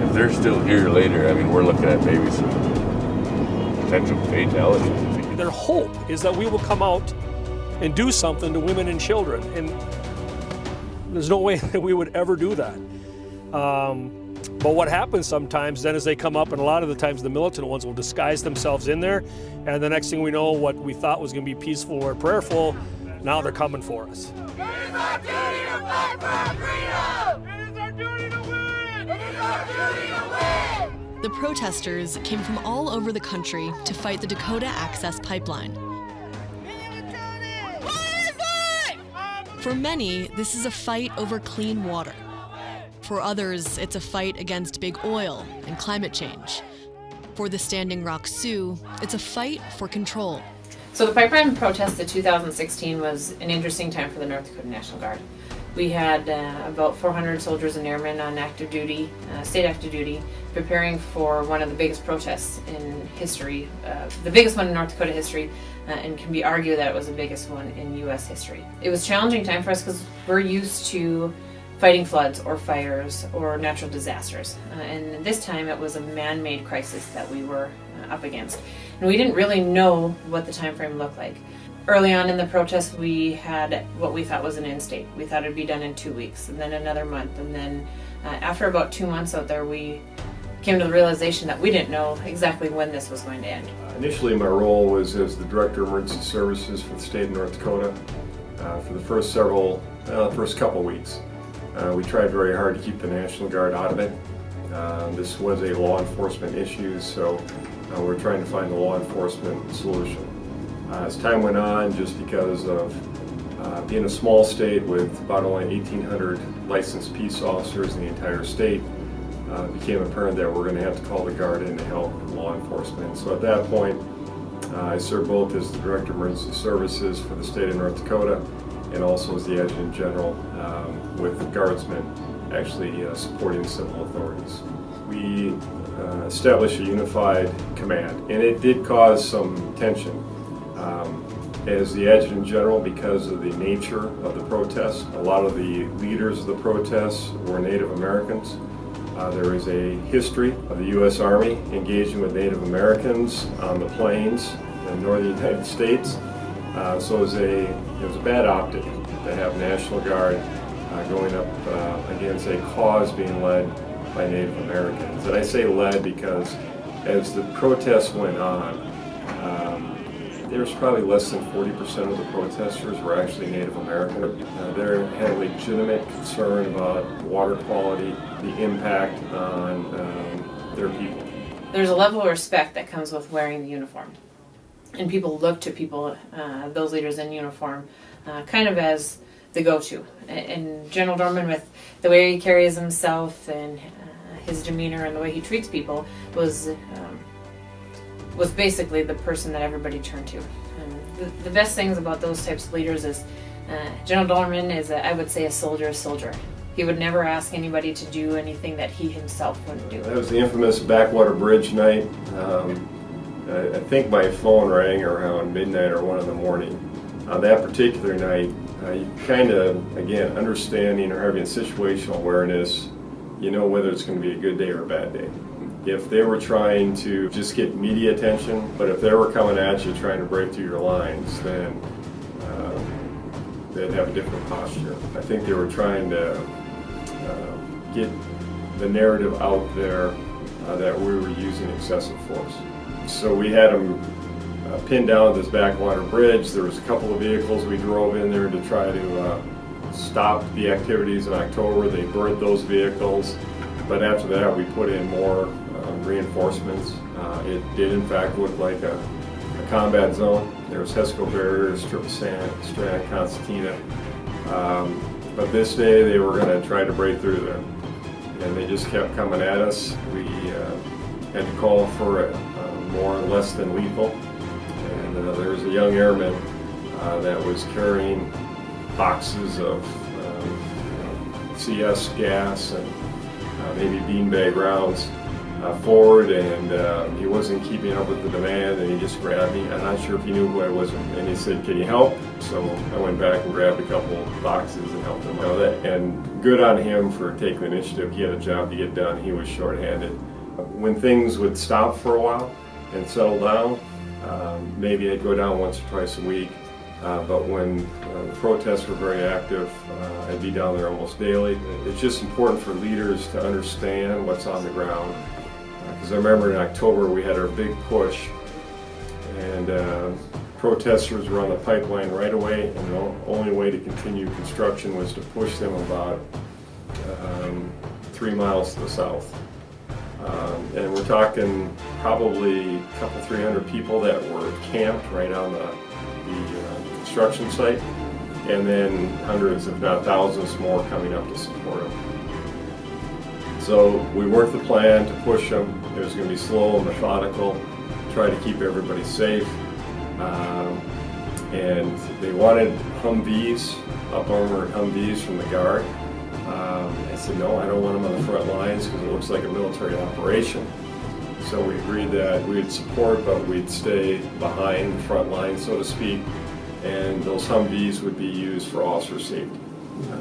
if they're still here later, I mean, we're looking at maybe some potential fatalities. Their hope is that we will come out and do something to women and children, and there's no way that we would ever do that. But what happens sometimes then is they come up, and a lot of the times the militant ones will disguise themselves in there, and the next thing we know, what we thought was going to be peaceful or prayerful, now they're coming for us. It is our duty to fight for our freedom! It is our duty to win! It is our duty to win! The protesters came from all over the country to fight the Dakota Access Pipeline. For many, this is a fight over clean water. For others, it's a fight against big oil and climate change. For the Standing Rock Sioux, it's a fight for control. So the pipeline protest of 2016 was an interesting time for the North Dakota National Guard. We had about 400 soldiers and airmen on active duty, state active duty, preparing for one of the biggest protests in history, the biggest one in North Dakota history, and can be argued that it was the biggest one in U.S. history. It was a challenging time for us because we're used to fighting floods or fires or natural disasters. And this time it was a man-made crisis that we were up against. And we didn't really know what the time frame looked like. Early on in the protest, we had what we thought was an end state. We thought it'd be done in 2 weeks, and then another month, and then after about 2 months out there, we came to the realization that we didn't know exactly when this was going to end. Initially, my role was as the Director of Emergency Services for the state of North Dakota. For the first couple weeks, we tried very hard to keep the National Guard out of it. This was a law enforcement issue, so we're trying to find a law enforcement solution. As time went on, just because of being a small state with about only 1,800 licensed peace officers in the entire state, it became apparent that we're going to have to call the Guard in to help law enforcement. So at that point, I served both as the Director of Emergency Services for the state of North Dakota and also as the Adjutant General with the Guardsmen actually supporting the civil authorities. We established a unified command, and it did cause some tension. As the Adjutant General, because of the nature of the protests, a lot of the leaders of the protests were Native Americans. There is a history of the U.S. Army engaging with Native Americans on the plains in northern United States. So it was a bad optic to have National Guard going up against a cause being led by Native Americans. And I say led because as the protests went on, there's probably less than 40% of the protesters were actually Native American. They had a legitimate concern about water quality, the impact on their people. There's a level of respect that comes with wearing the uniform. And people look to people, those leaders in uniform, kind of as the go-to. And General Dorman, with the way he carries himself and his demeanor and the way he treats people, was basically the person that everybody turned to. And the best things about those types of leaders is General Dorman is, I would say, a soldier. He would never ask anybody to do anything that he himself wouldn't do. That was the infamous Backwater Bridge night. I think my phone rang around midnight or 1 in the morning. On that particular night, you kind of, again, understanding or having situational awareness, you know whether it's going to be a good day or a bad day. If they were trying to just get media attention, but if they were coming at you trying to break through your lines, then they'd have a different posture. I think they were trying to get the narrative out there that we were using excessive force. So we had them pinned down at this Backwater Bridge. There was a couple of vehicles we drove in there to try to stop the activities in October. They burnt those vehicles, but after that we put in more reinforcements. It did in fact look like a combat zone. There was HESCO barriers, triple strand concertina. But this day they were going to try to break through them, and they just kept coming at us. We had to call for it more or less than lethal. And there was a young airman that was carrying boxes of CS gas and maybe beanbag rounds. forward, and he wasn't keeping up with the demand, and he just grabbed me. I'm not sure if he knew who I was, and he said, "Can you help?" So I went back and grabbed a couple boxes and helped him out. And good on him for taking the initiative. He had a job to get done. He was shorthanded. When things would stop for a while and settle down, maybe I'd go down once or twice a week. But when the protests were very active, I'd be down there almost daily. It's just important for leaders to understand what's on the ground. Because I remember in October we had our big push, and protesters were on the pipeline right away, and the only way to continue construction was to push them about 3 miles to the south. And we're talking probably a couple, 300 people that were camped right on the construction site, and then hundreds, if not thousands more coming up to support them. So we worked the plan to push them. It was going to be slow and methodical, try to keep everybody safe. And they wanted Humvees, up-armored Humvees from the Guard. I said, no, I don't want them on the front lines because it looks like a military operation. So we agreed that we'd support, but we'd stay behind the front line, so to speak, and those Humvees would be used for officer safety.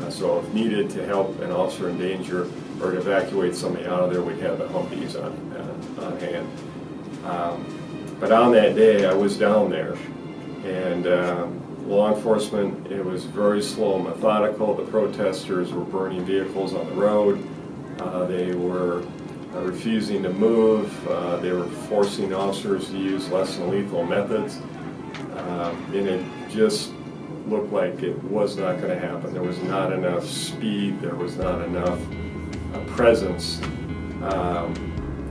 So if needed to help an officer in danger or to evacuate somebody out of there, we'd have the Humvees on hand. But on that day, I was down there, and law enforcement, it was very slow and methodical. The protesters were burning vehicles on the road. They were refusing to move. They were forcing officers to use less than lethal methods. And it just looked like it was not going to happen. There was not enough speed. There was not enough presence.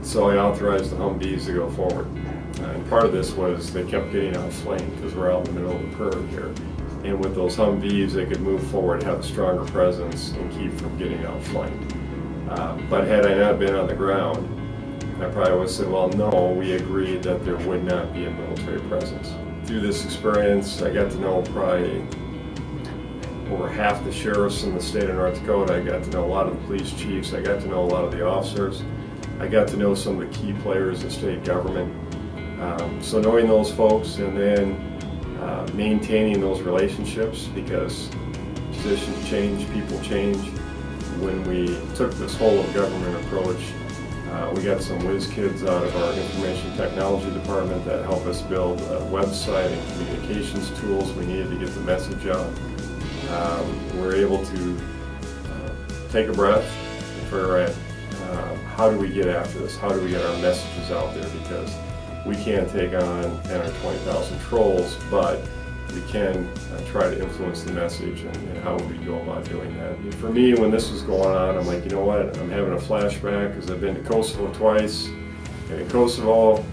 So I authorized the Humvees to go forward. And part of this was they kept getting outflanked because we're out in the middle of the prairie here. And with those Humvees, they could move forward, have a stronger presence, and keep from getting outflanked. But had I not been on the ground, I probably would have said, well, no, we agreed that there would not be a military presence. Through this experience, I got to know probably over half the sheriffs in the state of North Dakota. I got to know a lot of the police chiefs. I got to know a lot of the officers. I got to know some of the key players in state government. So knowing those folks and then maintaining those relationships, because positions change, people change. When we took this whole of government approach, we got some whiz kids out of our information technology department that helped us build a website and communications tools we needed to get the message out. We were able to take a breath and figure out how do we get after this? How do we get our messages out there? Because we can't take on 10 or 20,000 trolls, but we can try to influence the message and how we go about doing that. And for me, when this was going on, I'm like, you know what? I'm having a flashback because I've been to Kosovo twice. And in Kosovo,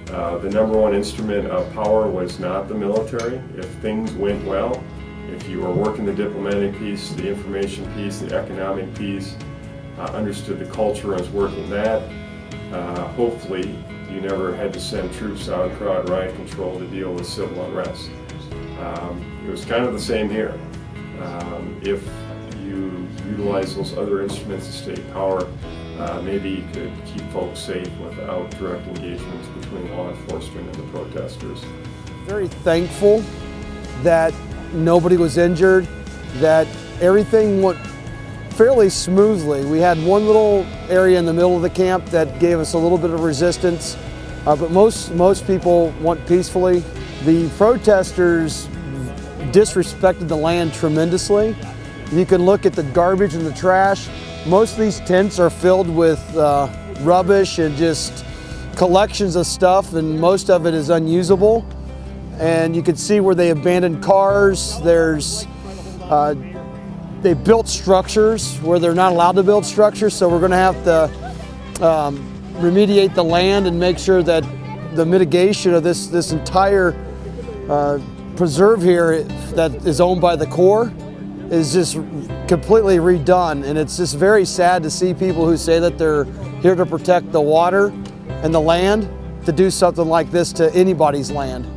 the number one instrument of power was not the military. If things went well, if you were working the diplomatic piece, the information piece, the economic piece, understood the culture and was working that, hopefully you never had to send troops out and crowd riot control to deal with civil unrest. It was kind of the same here. If you utilize those other instruments of state power, maybe you could keep folks safe without direct engagements between law enforcement and the protesters. Very thankful that nobody was injured, that everything went fairly smoothly. We had one little area in the middle of the camp that gave us a little bit of resistance, but most people went peacefully. The protesters disrespected the land tremendously. You can look at the garbage and the trash. Most of these tents are filled with rubbish and just collections of stuff, and most of it is unusable. And you can see where they abandoned cars. They built structures where they're not allowed to build structures, so we're going to have to remediate the land and make sure that the mitigation of this entire preserve here that is owned by the Corps is just completely redone. And it's just very sad to see people who say that they're here to protect the water and the land to do something like this to anybody's land.